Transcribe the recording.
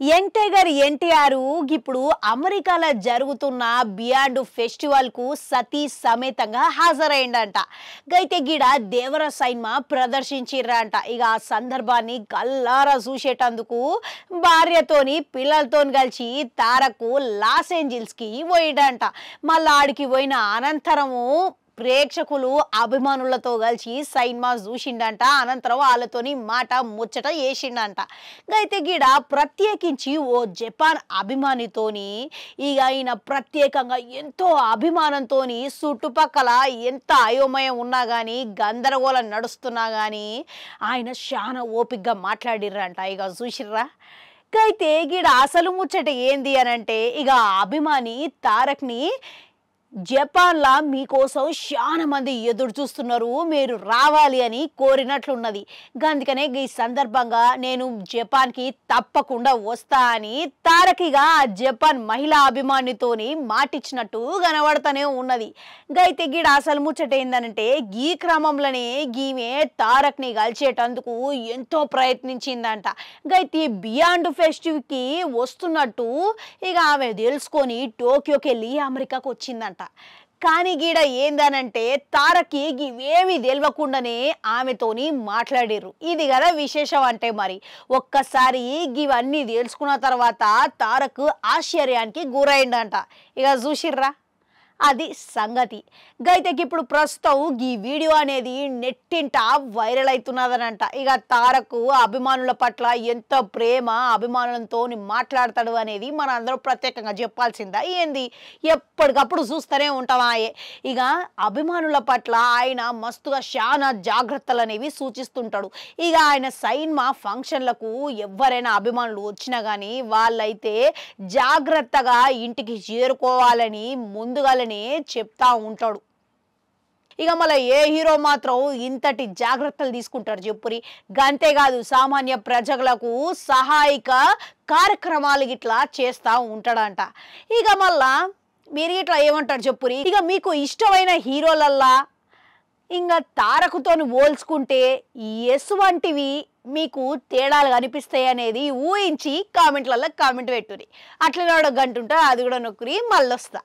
Young tiger NTR ఇప్పుడు అమెరికాలో జరుగుతున్న బియాండ్ ఫెస్టివల్ కు సతీ సమేతంగా హాజరైండంట. గైతే గిడ దేవర సైన్మా ప్రదర్శించిర్రంట. ఇక ఆ సందర్భాన్ని కల్లారా చూసేటందుకు భార్యతోని పిల్లలతోని కలిసి తారకు లాస్ ఏంజిల్స్ కి పోయిండంట. మళ్ళా ఆడికి పోయిన అనంతరము ప్రేక్షకులు అభిమానులతో కలిసి సైన్మా చూసిండంట. అనంతరం వాళ్ళతోని మాట ముచ్చట చేసిండంట. అయితే గిడ ప్రత్యేకించి ఓ జపాన్ అభిమానితోని ఇక ఆయన ప్రత్యేకంగా ఎంతో అభిమానంతోని చుట్టుపక్కల ఎంత అయోమయం ఉన్నా కానీ గందరగోళం నడుస్తున్నా కానీ ఆయన చాలా ఓపికగా మాట్లాడిర్రంట. ఇక చూసిర్రా. అయితే గిడ అసలు ముచ్చట ఏంది అనంటే ఇక అభిమాని తారక్ని జపాన్లా మీకోసం చాలా మంది ఎదురు చూస్తున్నారు, మీరు రావాలి అని కోరినట్లున్నది. అందుకనే ఈ సందర్భంగా నేను జపాన్కి తప్పకుండా వస్తా అని తారకిగా ఆ జపాన్ మహిళా అభిమానితోని మాటిచ్చినట్టు కనబడతానే ఉన్నది. అయితే గీడ అసలు ముచ్చట ఏందనంటే ఈ క్రమంలోనే ఈమె తారక్ని కలిసేటందుకు ఎంతో ప్రయత్నించిందంట. అయితే బియాండ్ ఫెస్టివ్కి వస్తున్నట్టు ఇక ఆమె తెలుసుకొని టోక్యోకి వెళ్ళి అమెరికాకు వచ్చిందంట. కానీ గీడ ఏందనంటే తారక్కి ఇవేమి తెలియకుండానే ఆమెతోని మాట్లాడిర్రు. ఇది కదా విశేషం అంటే. మరి ఒక్కసారి ఇవన్నీ తెలుసుకున్న తర్వాత తారక్ ఆశ్చర్యానికి గురైండంట. ఇక చూసిర్రా, అది సంగతి. గైతేకి ఇప్పుడు ప్రస్తుతం ఈ వీడియో అనేది నెట్టింట వైరల్ అవుతున్నదనంట. ఇక తారక్ అభిమానుల పట్ల ఎంత ప్రేమ అభిమానులతో మాట్లాడతాడు అనేది మన అందరూ ప్రత్యేకంగా చెప్పాల్సిందా ఏంది? ఎప్పటికప్పుడు చూస్తూనే ఉంటామాయే. ఇక అభిమానుల పట్ల ఆయన మస్తుగా చాలా జాగ్రత్తలు అనేవి సూచిస్తుంటాడు. ఇక ఆయన సైన్మా ఫంక్షన్లకు ఎవరైనా అభిమానులు వచ్చినా కానీ వాళ్ళైతే జాగ్రత్తగా ఇంటికి చేరుకోవాలని ముందుగానే చెప్తా ఉంటాడు. ఇక మళ్ళీ ఏ హీరో మాత్రం ఇంతటి జాగ్రత్తలు తీసుకుంటారు చెప్పురి. గంతేకాదు సామాన్య ప్రజలకు సహాయక కార్యక్రమాలు ఇట్లా చేస్తూ ఉంటాడంట. ఇక మళ్ళా మీరు ఇట్లా ఏమంటారు చెప్పురి. ఇక మీకు ఇష్టమైన హీరోలల్లా ఇంకా తారకుతోని పోల్చుకుంటే ఎసువంటివి మీకు తేడాలు కనిపిస్తాయి అనేది ఊహించి కామెంట్లలో కామెంట్ పెట్టురి. అట్లనే గంట ఉంటే అది కూడా నొక్కురి. మళ్ళొస్తా.